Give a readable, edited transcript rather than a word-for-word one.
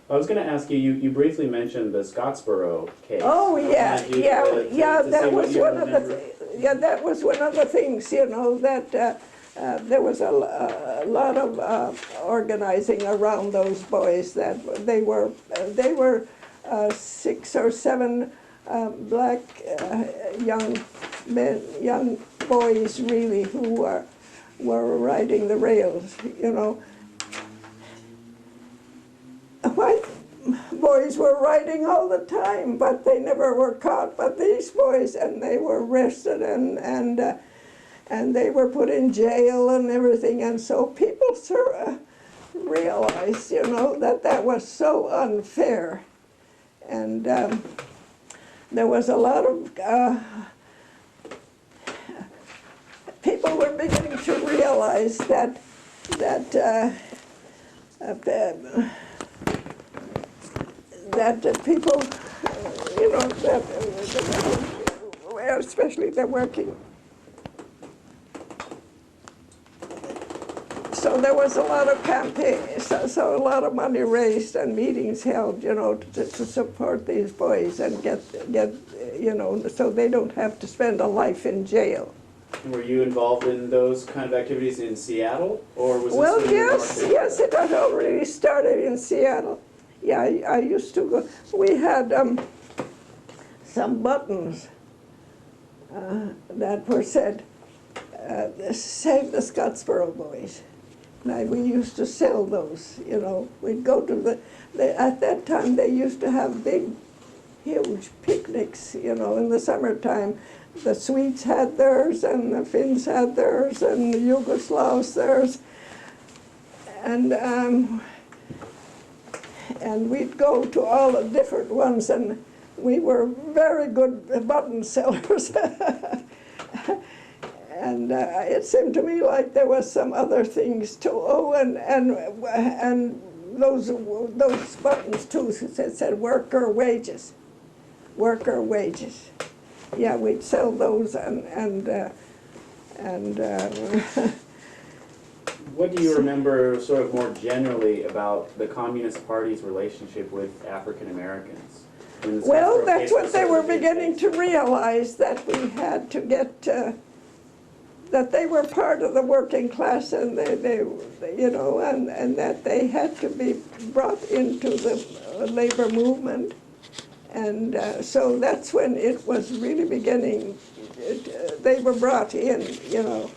I was going to ask you, you briefly mentioned the Scottsboro case. Oh yeah, that was one of remember. that was one of the things, you know, that there was a lot of organizing around those boys. That they were 6 or 7 black young men, young boys, really, who were riding the rails, you know. White boys were riding all the time, but they never were caught. But these boys, and they were arrested and they were put in jail and everything. And so people sort of realized, you know, that that was so unfair. And there was a lot of people were beginning to realize that people, you know, especially the working. So there was a lot of campaigns, so a lot of money raised and meetings held, you know, to support these boys and get, you know, so they don't have to spend a life in jail. Were you involved in those kind of activities in Seattle, or was this? Well, yes, it had already started in Seattle. Yeah, I used to go. We had some buttons that were said, "Save the Scottsboro boys." And we used to sell those, you know. We'd go to at that time they used to have big, huge picnics, you know, in the summertime. The Swedes had theirs, and the Finns had theirs, and the Yugoslavs theirs. And we'd go to all the different ones, and we were very good button sellers. And it seemed to me like there was some other things too. Oh, and those buttons too said worker wages, worker wages. Yeah, we'd sell those and What do you remember sort of more generally about the Communist Party's relationship with African Americans? Well, that's what they were beginning to realize, that we had to get, that they were part of the working class, and they you know, and that they had to be brought into the labor movement. And so that's when it was really beginning, they were brought in, you know.